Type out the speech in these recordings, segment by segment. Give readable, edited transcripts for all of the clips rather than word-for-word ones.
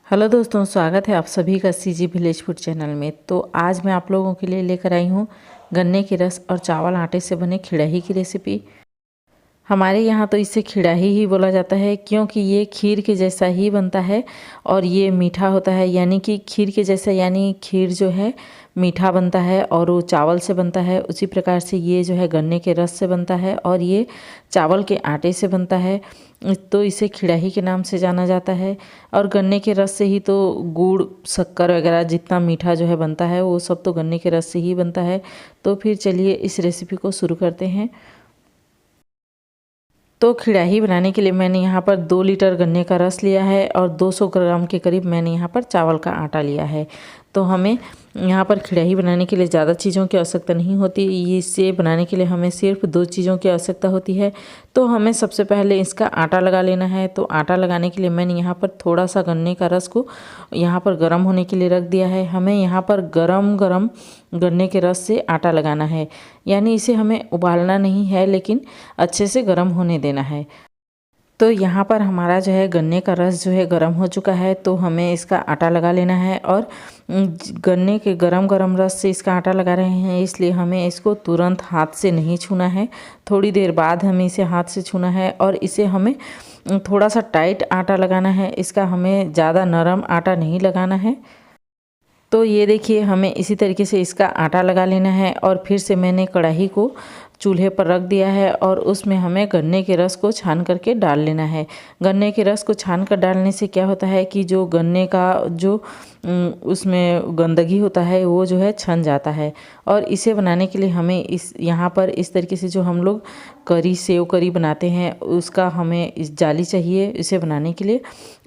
Hello दोस्तों, स्वागत है आप सभी का सीजी विलेज फूड चैनल में। तो आज मैं आप लोगों के लिए लेकर आई हूँ गन्ने के रस और चावल आटे से बने खिड़ही की रेसिपी। हमारे यहाँ तो इसे खिड़ही ही बोला जाता है क्योंकि ये खीर के जैसा ही बनता है और ये मीठा होता है, यानी कि खीर के जैसा, यानी खीर जो है मीठा बनता है और वो चावल से बनता है। उसी प्रकार से ये जो है गन्ने के रस से बनता है और ये चावल के आटे से बनता है। तो इसे खिड़ही के नाम से जाना जाता है। और गन्ने के रस से ही तो गुड़, शक्कर वगैरह जितना मीठा जो है बनता है वो सब तो गन्ने के रस से ही बनता है। तो फिर चलिए इस रेसिपी को शुरू करते हैं। तो खिड़ही बनाने के लिए मैंने यहाँ पर 2 लीटर गन्ने का रस लिया है और 200 ग्राम के करीब मैंने यहाँ पर चावल का आटा लिया है। तो हमें यहाँ पर खिड़ही बनाने के लिए ज़्यादा चीज़ों की आवश्यकता नहीं होती। इसे बनाने के लिए हमें सिर्फ 2 चीज़ों की आवश्यकता होती है। तो हमें सबसे पहले इसका आटा लगा लेना है। तो आटा लगाने के लिए मैंने यहाँ पर थोड़ा सा गन्ने का रस को यहाँ पर गर्म होने के लिए रख दिया है। हमें यहाँ पर गरम गरम गन्ने के रस से आटा लगाना है, यानी इसे हमें उबालना नहीं है लेकिन अच्छे से गर्म होने देना है। तो यहाँ पर हमारा जो है गन्ने का रस जो है गर्म हो चुका है। तो हमें इसका आटा लगा लेना है और गन्ने के गरम गरम रस से इसका आटा लगा रहे हैं, इसलिए हमें इसको तुरंत हाथ से नहीं छूना है। थोड़ी देर बाद हमें इसे हाथ से छूना है और इसे हमें थोड़ा सा टाइट आटा लगाना है। इसका हमें ज़्यादा नरम आटा नहीं लगाना है। तो ये देखिए, हमें इसी तरीके से इसका आटा लगा लेना है और फिर से मैंने कढ़ाई को चूल्हे पर रख दिया है और उसमें हमें गन्ने के रस को छान करके डाल लेना है। गन्ने के रस को छान कर डालने से क्या होता है कि जो गन्ने का जो उसमें गंदगी होता है वो जो है छन जाता है। और इसे बनाने के लिए हमें इस यहाँ पर इस तरीके से जो हम लोग सेव करी बनाते हैं उसका हमें इस जाली चाहिए इसे बनाने के लिए।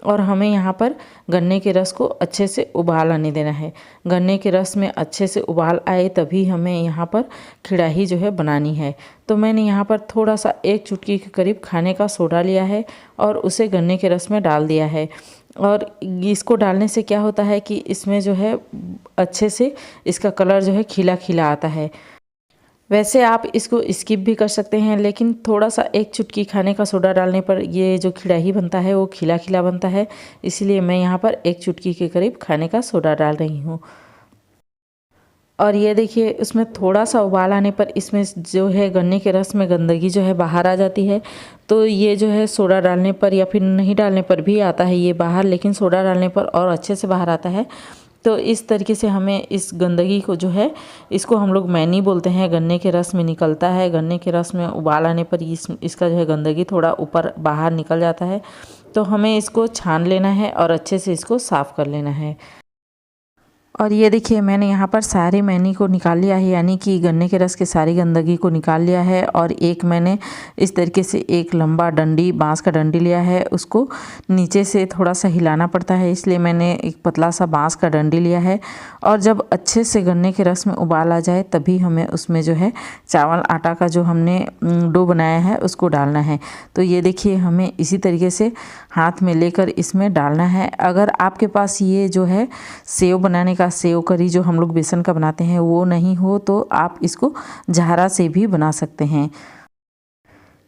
और हमें यहाँ पर गन्ने के रस को अच्छे से उबाल आने देना है। गन्ने के रस में अच्छे से उबाल आए तभी हमें यहाँ पर खिड़ही जो है बनानी है। तो मैंने यहाँ पर थोड़ा सा 1 चुटकी के करीब खाने का सोडा लिया है और उसे गन्ने के रस में डाल दिया है। और इसको डालने से क्या होता है कि इसमें जो है अच्छे से इसका कलर जो है खिला खिला आता है। वैसे आप इसको स्किप भी कर सकते हैं, लेकिन थोड़ा सा 1 चुटकी खाने का सोडा डालने पर ये जो खिड़ही बनता है वो खिला खिला बनता है, इसलिए मैं यहाँ पर 1 चुटकी के करीब खाने का सोडा डाल रही हूँ। और ये देखिए, उसमें थोड़ा सा उबाल आने पर इसमें जो है गन्ने के रस में गंदगी जो है बाहर आ जाती है। तो ये जो है सोडा डालने पर या फिर नहीं डालने पर भी आता है ये बाहर, लेकिन सोडा डालने पर और अच्छे से बाहर आता है। तो इस तरीके से हमें इस गंदगी को जो है, इसको हम लोग मैनी बोलते हैं, गन्ने के रस में निकलता है। गन्ने के रस में उबाल आने पर इसका जो है गंदगी थोड़ा ऊपर बाहर निकल जाता है। तो हमें इसको छान लेना है और अच्छे से इसको साफ़ कर लेना है। और ये देखिए, मैंने यहाँ पर सारी मैनी को निकाल लिया है, यानी कि गन्ने के रस के सारी गंदगी को निकाल लिया है। और एक मैंने इस तरीके से एक लंबा डंडी, बांस का डंडी लिया है। उसको नीचे से थोड़ा सा हिलाना पड़ता है, इसलिए मैंने एक पतला सा बांस का डंडी लिया है। और जब अच्छे से गन्ने के रस में उबाल आ जाए तभी हमें उसमें जो है चावल आटा का जो हमने डो बनाया है उसको डालना है। तो ये देखिए, हमें इसी तरीके से हाथ में लेकर इसमें डालना है। अगर आपके पास ये जो है सेव बनाने का, सेव करी जो हम लोग बेसन का बनाते हैं, वो नहीं हो तो आप इसको झारा से भी बना सकते हैं।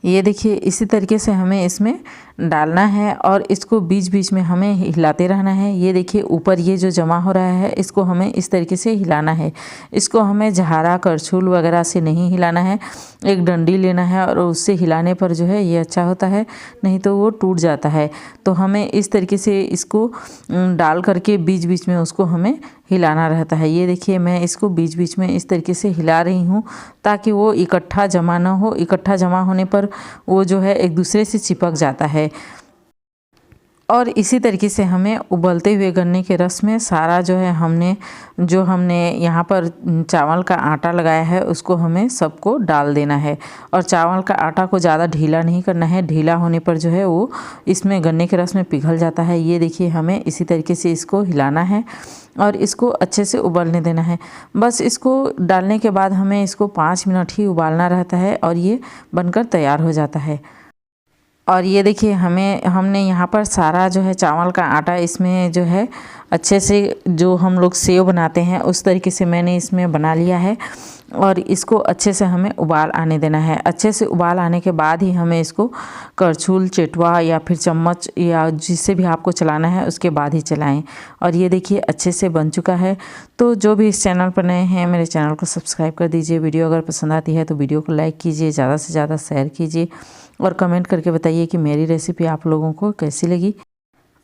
ये देखिए, इसी तरीके से हमें इसमें डालना है और इसको बीच बीच में हमें हिलाते रहना है। ये देखिए, ऊपर ये जो जमा हो रहा है इसको हमें इस तरीके से हिलाना है। इसको हमें झारा, करछुल वगैरह से नहीं हिलाना है। एक डंडी लेना है और उससे हिलाने पर जो है ये अच्छा होता है, नहीं तो वो टूट जाता है। तो हमें इस तरीके से इसको डाल करके बीच बीच में उसको हमें हिलाना रहता है। ये देखिए, मैं इसको बीच बीच में इस तरीके से हिला रही हूँ ताकि वो इकट्ठा जमा ना हो। इकट्ठा जमा होने पर वो जो है एक दूसरे से चिपक जाता है। और इसी तरीके से हमें उबलते हुए गन्ने के रस में सारा जो है हमने यहाँ पर चावल का आटा लगाया है उसको हमें सबको डाल देना है। और चावल का आटा को ज़्यादा ढीला नहीं करना है, ढीला होने पर जो है वो इसमें गन्ने के रस में पिघल जाता है। ये देखिए, हमें इसी तरीके से इसको हिलाना है और इसको अच्छे से उबलने देना है। बस इसको डालने के बाद हमें इसको 5 मिनट ही उबालना रहता है और ये बनकर तैयार हो जाता है। और ये देखिए हमने यहाँ पर सारा जो है चावल का आटा इसमें जो है अच्छे से जो हम लोग सेव बनाते हैं उस तरीके से मैंने इसमें बना लिया है। और इसको अच्छे से हमें उबाल आने देना है। अच्छे से उबाल आने के बाद ही हमें इसको करछुल, चेटवा या फिर चम्मच या जिससे भी आपको चलाना है उसके बाद ही चलाएं। और ये देखिए अच्छे से बन चुका है। तो जो भी इस चैनल पर नए हैं मेरे चैनल को सब्सक्राइब कर दीजिए। वीडियो अगर पसंद आती है तो वीडियो को लाइक कीजिए, ज़्यादा से ज़्यादा शेयर कीजिए और कमेंट करके बताइए कि मेरी रेसिपी आप लोगों को कैसी लगी।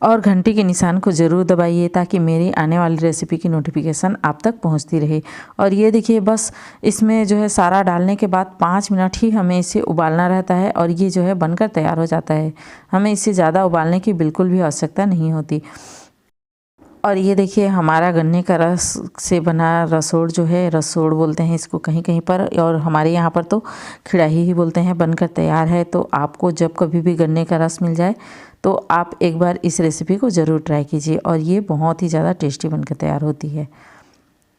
और घंटी के निशान को ज़रूर दबाइए ताकि मेरी आने वाली रेसिपी की नोटिफिकेशन आप तक पहुंचती रहे। और ये देखिए बस इसमें जो है सारा डालने के बाद 5 मिनट ही हमें इसे उबालना रहता है और ये जो है बनकर तैयार हो जाता है। हमें इससे ज़्यादा उबालने की बिल्कुल भी आवश्यकता नहीं होती। और ये देखिए हमारा गन्ने का रस से बना रसोड़ जो है, रसोड़ बोलते हैं इसको कहीं कहीं पर, और हमारे यहाँ पर तो खिड़ाही ही बोलते हैं, बनकर तैयार है। तो आपको जब कभी भी गन्ने का रस मिल जाए तो आप एक बार इस रेसिपी को ज़रूर ट्राई कीजिए और ये बहुत ही ज़्यादा टेस्टी बनकर तैयार होती है।